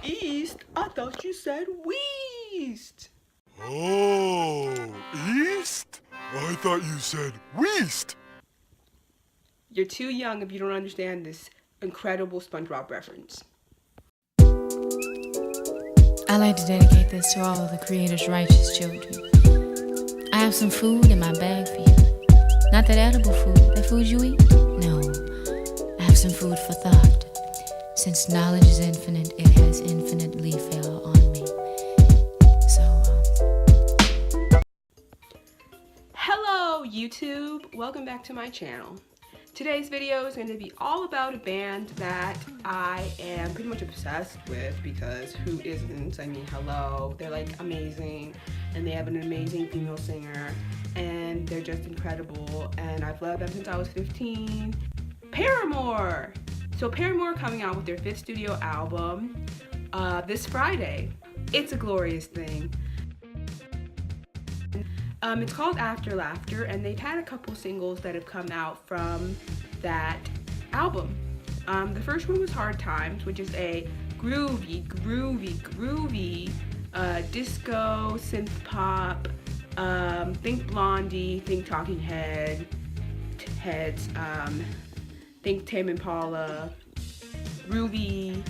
East? I thought you said West. Oh, East? I thought you said West. You're too young if you don't understand this incredible SpongeBob reference. I'd like to dedicate this to all of the Creator's righteous children. I have some food in my bag for you. Not that edible food, that food you eat. No, I have some food for thought. Since knowledge is infinite, it has infinitely fell on me. Hello YouTube, welcome back to my channel. Today's video is going to be all about a band that I am pretty much obsessed with, because who isn't? I mean, hello, they're like amazing, and they have an amazing female singer, and they're just incredible, and I've loved them since I was 15. Paramore! So Paramore coming out with their 5th studio album this Friday. It's a glorious thing. It's called After Laughter, and they've had a couple singles that have come out from that album. The first one was Hard Times, which is a groovy disco, synth pop, think Blondie, think Talking Heads, think Tame Impala, groovy,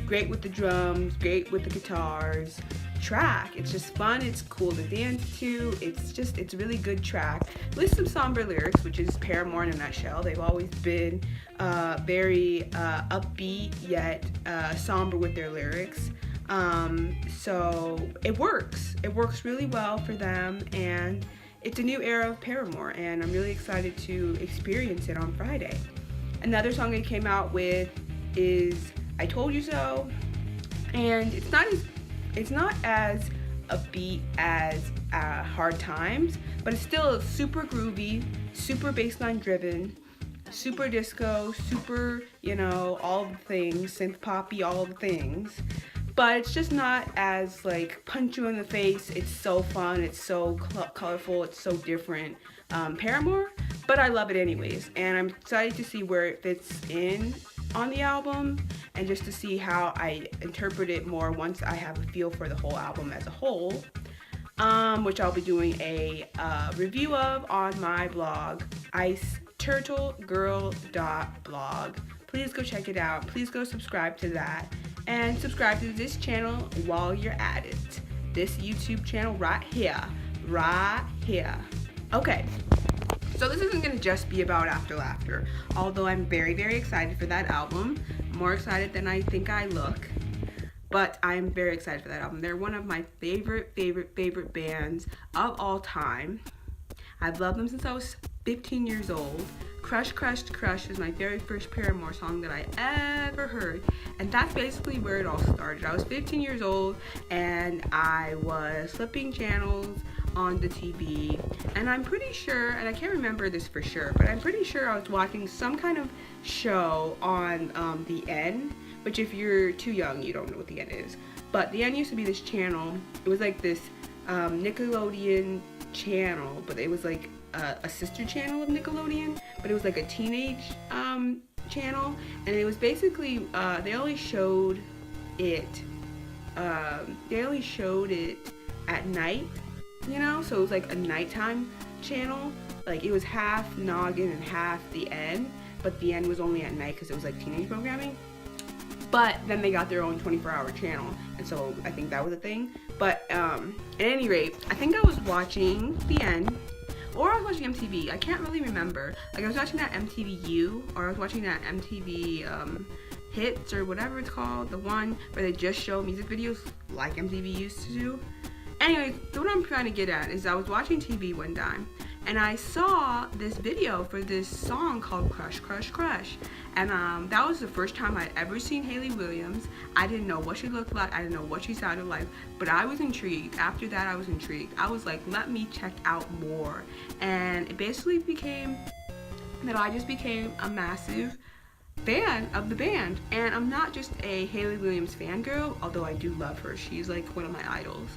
great with the drums, great with the guitars track. It's just fun, it's cool to dance to, it's a really good track with some somber lyrics, which is Paramore in a nutshell. They've always been very upbeat yet somber with their lyrics, so it works really well for them, and it's a new era of Paramore, and I'm really excited to experience it on Friday. Another song they came out with is I Told You So, and it's not as upbeat as Hard Times, but it's still super groovy, super bassline driven, super disco, super, all the things, synth poppy, all the things. But it's just not as like punch you in the face. It's so fun, it's so colorful, it's so different. Paramore, but I love it anyways, and I'm excited to see where it fits in on the album, and just to see how I interpret it more once I have a feel for the whole album as a whole, which I'll be doing a review of on my blog, iceturtlegirl.blog. Please go check it out. Please go subscribe to that, and subscribe to this channel while you're at it. This YouTube channel right here. Okay. So this isn't going to just be about After Laughter, although I'm very, very excited for that album. More excited than I think I look, but I'm very excited for that album. They're one of my favorite bands of all time. I've loved them since I was 15 years old. Crush is my very first Paramore song that I ever heard, and that's basically where it all started. I was 15 years old, and I was flipping channels on the TV, and I'm pretty sure, and I can't remember this for sure, but I'm pretty sure I was watching some kind of show on the N, which if you're too young, you don't know what the N is. But the N used to be this channel. It was like this Nickelodeon channel, but it was like a sister channel of Nickelodeon, but it was like a teenage channel, and it was basically they only showed it at night, so it was like a nighttime channel. Like it was half Noggin and half the N, but the N was only at night because it was like teenage programming. But then they got their own 24-hour channel, and so I think that was a thing. But at any rate, I think I was watching the N, or I was watching MTV. I can't really remember. Like I was watching that MTV or I was watching that MTV Hits or whatever it's called, the one where they just show music videos like MTV used to do. Anyway, what I'm trying to get at is I was watching TV one time, and I saw this video for this song called Crush, and that was the first time I'd ever seen Hayley Williams. I didn't know what she looked like, I didn't know what she sounded like, but I was intrigued. After that, I was intrigued. I was like, let me check out more, and it basically became that I just became a massive fan of the band. And I'm not just a Hayley Williams fangirl, although I do love her. She's like one of my idols.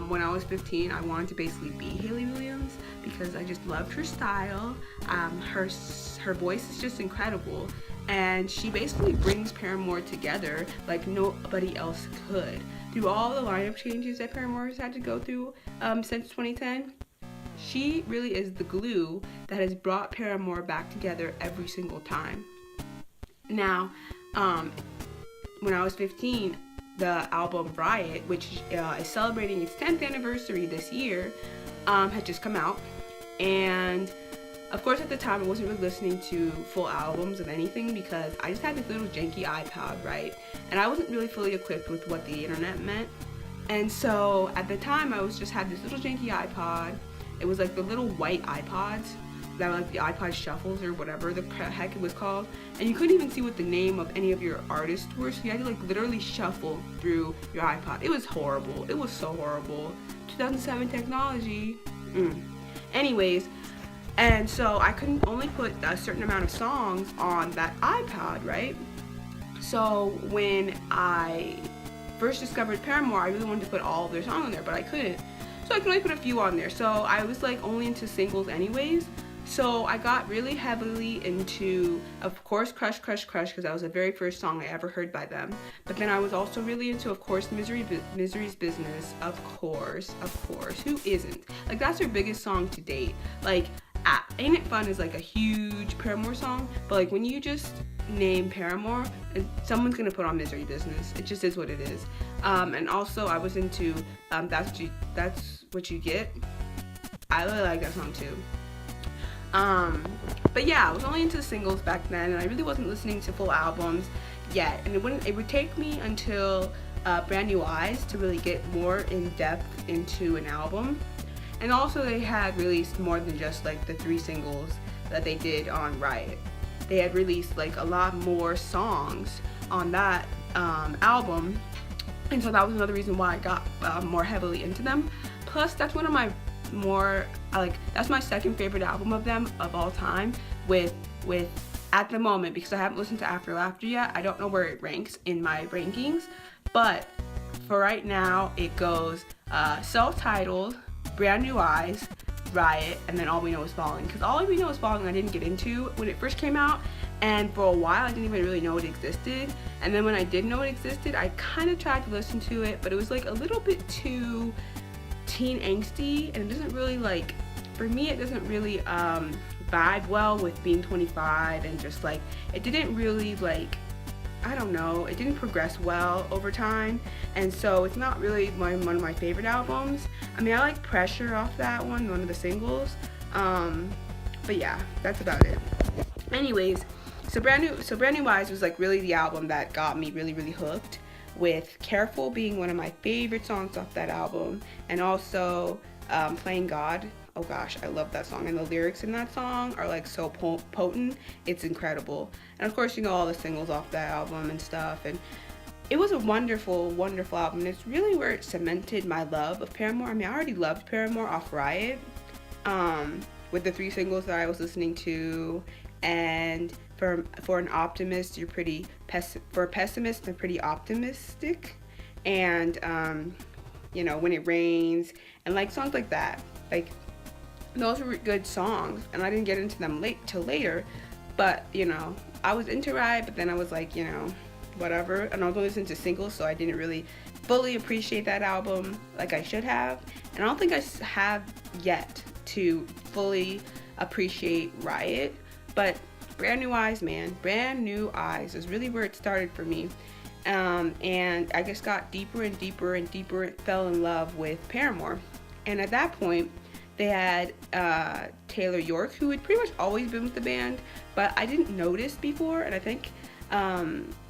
When I was 15, I wanted to basically be Hayley Williams because I just loved her style. Her voice is just incredible, and she basically brings Paramore together like nobody else could. Through all the lineup changes that Paramore has had to go through since 2010, she really is the glue that has brought Paramore back together every single time. Now, when I was 15, the album Riot, which is celebrating its 10th anniversary this year, had just come out. And of course, at the time, I wasn't really listening to full albums of anything because I just had this little janky iPod, right? And I wasn't really fully equipped with what the internet meant. And so at the time, I had this little janky iPod. It was like the little white iPods that were like the iPod shuffles or whatever the heck it was called. And you couldn't even see what the name of any of your artists were, so you had to like literally shuffle through your iPod. It was horrible. It was so horrible. 2007 technology. Anyways, and so I couldn't only put a certain amount of songs on that iPod, right? So when I first discovered Paramore, I really wanted to put all of their songs on there, but I couldn't. So I could only put a few on there. So I was like only into singles anyways. So I got really heavily into, of course, Crush, Crush, Crush, because that was the very first song I ever heard by them. But then I was also really into, of course, Misery's Business, of course. Who isn't? Like, that's their biggest song to date. Like, Ain't It Fun is like a huge Paramore song, but like when you just name Paramore, someone's gonna put on Misery Business. It just is what it is. And also I was into That's What You Get. I really like that song too. But yeah, I was only into singles back then, and I really wasn't listening to full albums yet. And it would take me until Brand New Eyes to really get more in depth into an album. And also they had released more than just like the 3 singles that they did on Riot. They had released like a lot more songs on that album. And so that was another reason why I got more heavily into them. Plus, that's one of my that's my second favorite album of them of all time with at the moment, because I haven't listened to After Laughter yet. I don't know where it ranks in my rankings, but for right now it goes Self-Titled, Brand New Eyes, Riot, and then All We Know Is Falling. Because All We Know Is Falling I didn't get into when it first came out, and for a while I didn't even really know it existed. And then when I did know it existed, I kind of tried to listen to it, but it was like a little bit too teen angsty, and it doesn't really like, for me it doesn't really vibe well with being 25, and just like it didn't really like, I don't know, it didn't progress well over time, and so it's not really one of my favorite albums. I mean, I like Pressure off that one of the singles, but yeah, that's about it. Anyways, so Brand New Eyes was like really the album that got me really, really hooked, with Careful being one of my favorite songs off that album, and also Playing God. Oh gosh, I love that song, and the lyrics in that song are like so potent. It's incredible. And of course, you know, all the singles off that album and stuff, and it was a wonderful, wonderful album. And it's really where it cemented my love of Paramore. I mean, I already loved Paramore off Riot, with the 3 singles that I was listening to, and for an optimist, you're pretty for a pessimist, they're pretty optimistic, and you know, When It Rains, and like songs like that, like those were good songs, and I didn't get into them till later. But you know, I was into Riot, but then I was like, you know, whatever, and I was only listening to singles, so I didn't really fully appreciate that album like I should have, and I don't think I have yet to fully appreciate Riot. But Brand New Eyes, man, Brand New Eyes is really where it started for me, and I just got deeper and deeper and deeper, fell in love with Paramore. And at that point, they had Taylor York, who had pretty much always been with the band, but I didn't notice before, and I think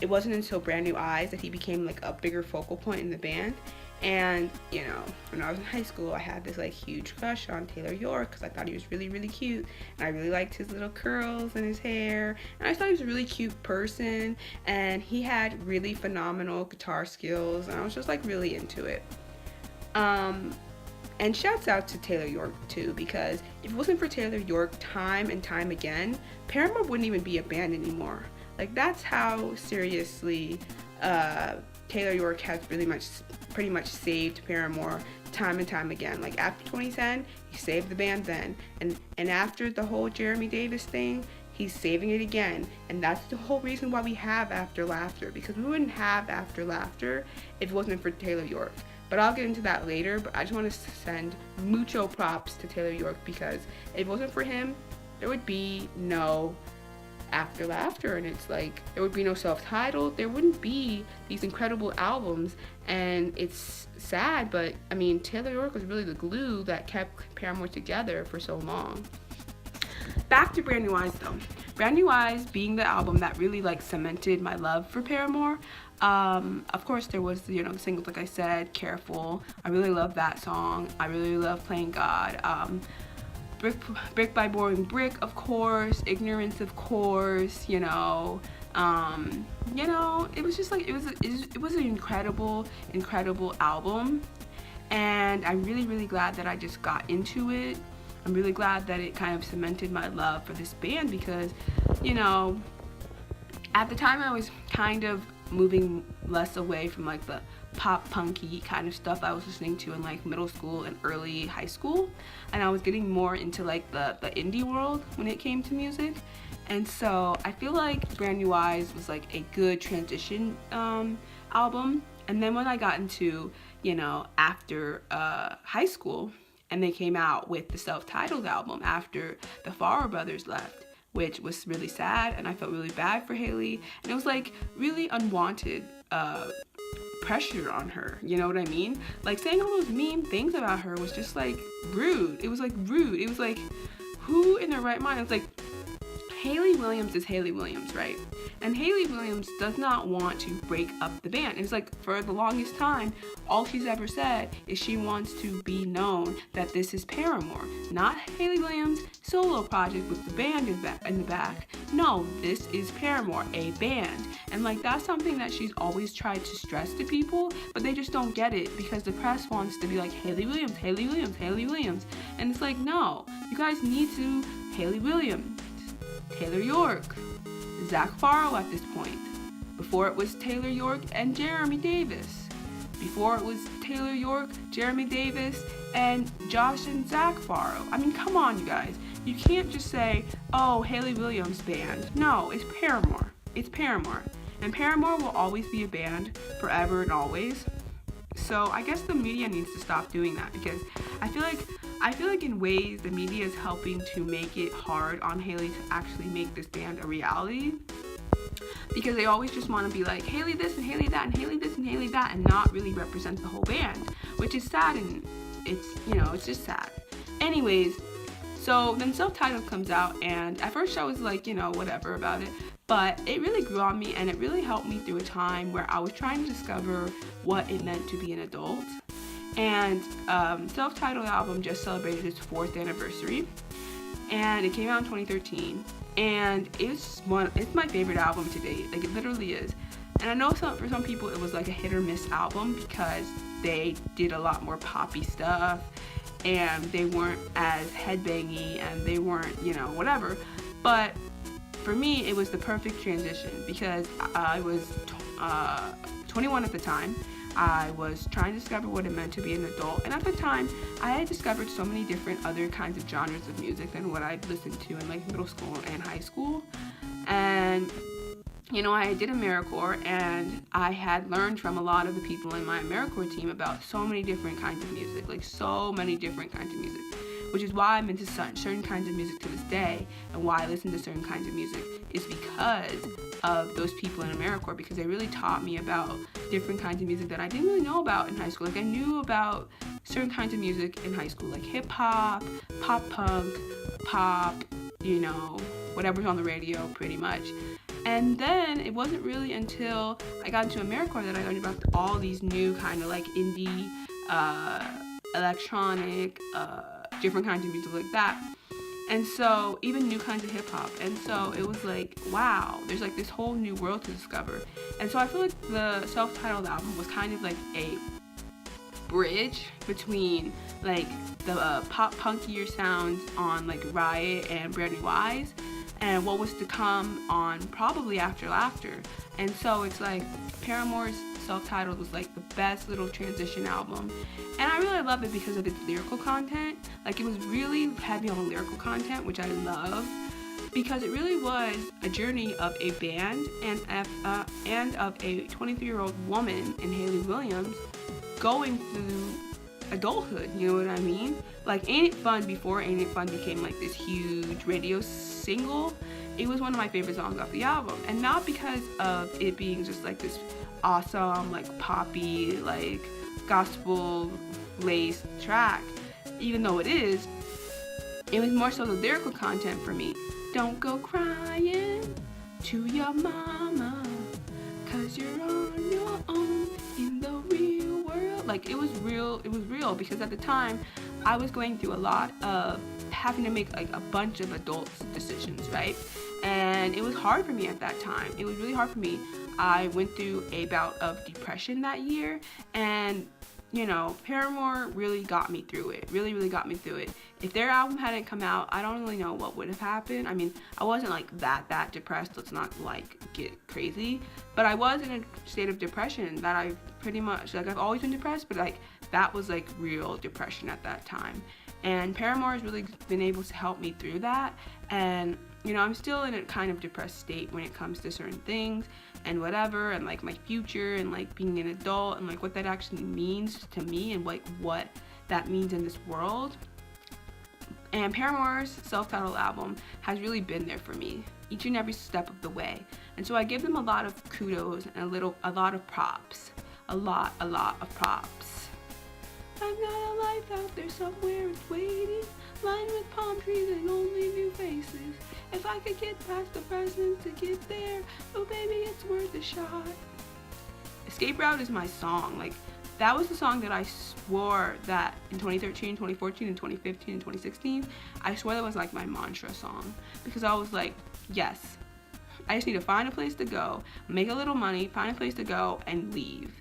it wasn't until Brand New Eyes that he became like a bigger focal point in the band. And you know, when I was in high school, I had this like huge crush on Taylor York because I thought he was really, really cute, and I really liked his little curls and his hair, and I thought he was a really cute person, and he had really phenomenal guitar skills, and I was just like really into it. And shouts out to Taylor York too, because if it wasn't for Taylor York time and time again, Paramore wouldn't even be a band anymore. Like, that's how seriously Taylor York has pretty much saved Paramore time and time again. Like, after 2010, he saved the band then, and after the whole Jeremy Davis thing, He's saving it again, and that's the whole reason why we have After Laughter, because we wouldn't have After Laughter if it wasn't for Taylor York. But I'll get into that later, but I just want to send mucho props to Taylor York, because if it wasn't for him, there would be no After Laughter, and it's like, there would be no Self-Titled, there wouldn't be these incredible albums, and it's sad, but I mean, Taylor York was really the glue that kept Paramore together for so long. Back to Brand New Eyes though. Brand New Eyes being the album that really like cemented my love for Paramore. Of course there was, you know, the singles like I said, Careful. I really love that song. I really love Playing God. Brick by Boring Brick, of course. Ignorance, of course. You know, it was just like, it was an incredible album, and I'm really glad that I just got into it. I'm really glad that it kind of cemented my love for this band, because, you know, at the time I was kind of moving less away from like the pop punky kind of stuff I was listening to in like middle school and early high school, and I was getting more into like the indie world when it came to music. And so I feel like Brand New Eyes was like a good transition album. And then when I got into, you know, after high school, and they came out with the self-titled album after the Farrar brothers left, which was really sad, and I felt really bad for Hayley, and it was like really unwanted pressure on her, you know what I mean? Like saying all those mean things about her was just like rude. It was like rude. It was like, who in their right mind? It was like, Hayley Williams is Hayley Williams, right? And Hayley Williams does not want to break up the band. It's like, for the longest time, all she's ever said is she wants to be known that this is Paramore, not Hayley Williams' solo project with the band in the back. No, this is Paramore, a band. And like, that's something that she's always tried to stress to people, but they just don't get it, because the press wants to be like, Hayley Williams, Hayley Williams, Hayley Williams. And it's like, no, you guys need to Hayley Williams, Taylor York, Zach Farrow at this point. Before it was Taylor York and Jeremy Davis. Before it was Taylor York, Jeremy Davis, and Josh and Zach Farrow. I mean, come on, you guys. You can't just say, oh, Hayley Williams band. No, it's Paramore. It's Paramore. And Paramore will always be a band, forever and always. So I guess the media needs to stop doing that, because I feel like in ways the media is helping to make it hard on Hayley to actually make this band a reality, because they always just want to be like Hayley this and Hayley that and Hayley this and Hayley that, and not really represent the whole band, which is sad, and it's, you know, it's just sad. Anyways, so then Self-Titled comes out, and at first I was like, you know, whatever about it, but it really grew on me, and it really helped me through a time where I was trying to discover what it meant to be an adult. And Self-Titled album just celebrated its 4th anniversary, and it came out in 2013, and it's my favorite album to date. Like, it literally is. And I know for some people it was like a hit or miss album, because they did a lot more poppy stuff, and they weren't as headbangy, and they weren't, you know, whatever. But for me, it was the perfect transition, because I was 21 at the time. I was trying to discover what it meant to be an adult, and at the time I had discovered so many different other kinds of genres of music than what I'd listened to in like middle school and high school. And you know, I did AmeriCorps, and I had learned from a lot of the people in my AmeriCorps team about so many different kinds of music, like so many different kinds of music, which is why I'm into certain kinds of music to this day, and why I listen to certain kinds of music is because of those people in AmeriCorps, because they really taught me about different kinds of music that I didn't really know about in high school. Like, I knew about certain kinds of music in high school, like hip-hop, pop-punk, pop, you know, whatever's on the radio, pretty much. And then it wasn't really until I got into AmeriCorps that I learned about all these new kind of like indie, electronic, different kinds of music like that. And so, even new kinds of hip-hop. And so, it was like, wow, there's like this whole new world to discover. And so, I feel like the Self-Titled album was kind of like a bridge between like the pop punkier sounds on like Riot and Brand New Eyes, and what was to come on probably After Laughter. And so, it's like Paramore's Self-Titled was like the best little transition album, and I really love it because of its lyrical content. Like, it was really heavy on lyrical content, which I love. because it really was a journey of a band and of a 23-year-old woman in Hayley Williams going through adulthood, you know what I mean? Like, Ain't It Fun, before Ain't It Fun became like this huge radio single, it was one of my favorite songs off the album. And not because of it being just like this awesome, like poppy, like gospel laced track, even though it is, it was more so the lyrical content for me. Don't go crying to your mama, 'cause you're on your own in the real world. Like, it was real because at the time I was going through a lot of having to make like a bunch of adult decisions, right? And it was hard for me at that time. It was really hard for me. I went through a bout of depression that year, and you know, Paramore really got me through it. Really got me through it. If their album hadn't come out, I don't really know what would have happened. I mean, I wasn't like that depressed. Let's not like get crazy. But I was in a state of depression that I pretty much, like, I've always been depressed, but like that was like real depression at that time. And Paramore has really been able to help me through that. And you know, I'm still in a kind of depressed state when it comes to certain things and whatever, and like my future and like being an adult and like what that actually means to me and like what that means in this world. And Paramore's self-titled album has really been there for me each and every step of the way. And so I give them a lot of kudos and a lot of props. A lot of props. I've got a life out there somewhere, it's waiting, lined with palm trees and only new faces. If I could get past the present to get there, oh baby, it's worth a shot. Escape Route is my song. Like, that was the song that I swore that in 2013, 2014, and 2015, and 2016, I swore that was like my mantra song. Because I was like, yes, I just need to find a place to go, make a little money, find a place to go, and leave.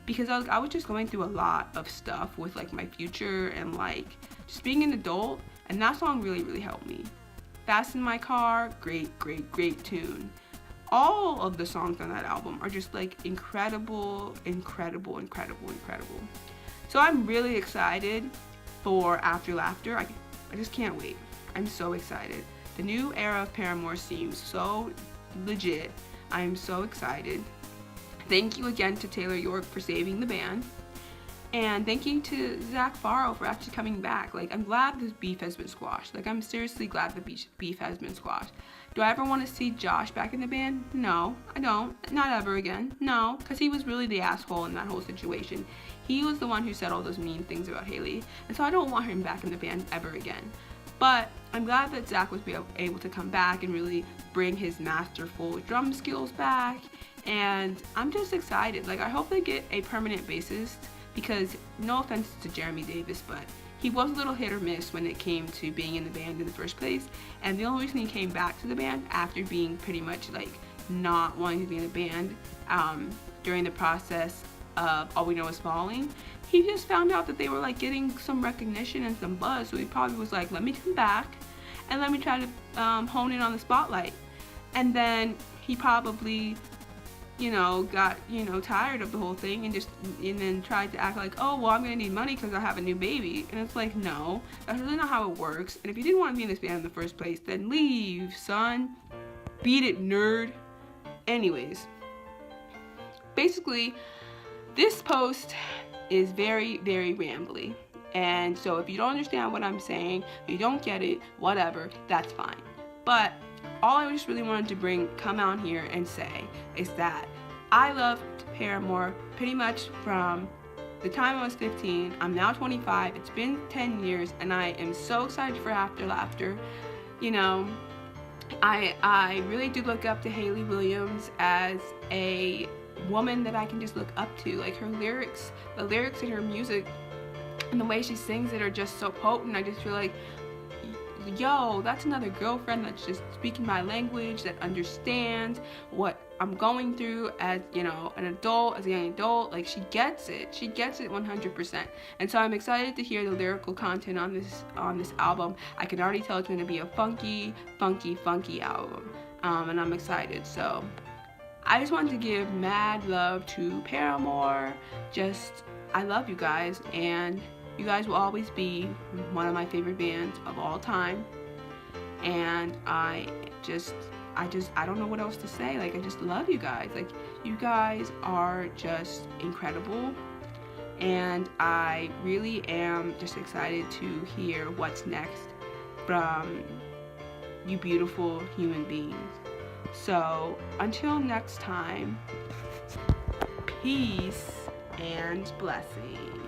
Because I was just going through a lot of stuff with like my future and like just being an adult, and that song really helped me. Fast in My Car, great tune. All of the songs on that album are just like incredible. So I'm really excited for After Laughter. I just can't wait. I'm so excited. The new era of Paramore seems so legit. I'm so excited. Thank you again to Taylor York for saving the band. And thank you to Zach Farrell for actually coming back. Like, I'm glad this beef has been squashed. Like, I'm seriously glad the beef has been squashed. Do I ever want to see Josh back in the band? No, I don't. Not ever again. No, because he was really the asshole in that whole situation. He was the one who said all those mean things about Hayley. And so I don't want him back in the band ever again. But I'm glad that Zach was able to come back and really bring his masterful drum skills back. And I'm just excited. Like, I hope they get a permanent bassist. Because, no offense to Jeremy Davis, but he was a little hit or miss when it came to being in the band in the first place. And the only reason he came back to the band after being pretty much like not wanting to be in a band during the process of All We Know Is Falling, he just found out that they were like getting some recognition and some buzz. So he probably was like, let me come back and let me try to hone in on the spotlight. And then he probably, you know, got, you know, tired of the whole thing and then tried to act like, oh, well, I'm gonna need money because I have a new baby. And it's like, no, that's really not how it works. And if you didn't want to be in this band in the first place, then leave, son. Beat it, nerd. Anyways, basically, this post is very rambly. And so if you don't understand what I'm saying, you don't get it, whatever, that's fine. But all I just really wanted to come out here and say is that I loved Paramore pretty much from the time I was 15. I'm now 25. It's been 10 years, and I am so excited for After Laughter. You know, I really do look up to Hayley Williams as a woman that I can just look up to. Like, her lyrics, the lyrics in her music, and the way she sings it are just so potent. I just feel like, yo, that's another girlfriend that's just speaking my language, that understands what I'm going through as, you know, an adult, as a young adult. Like, she gets it 100%. And so I'm excited to hear the lyrical content on this album. I can already tell it's going to be a funky album, and I'm excited. So I just wanted to give mad love to Paramore. I love you guys, and you guys will always be one of my favorite bands of all time. And I don't know what else to say. Like, I just love you guys. Like, you guys are just incredible. And I really am just excited to hear what's next from you beautiful human beings. So until next time, peace and blessings.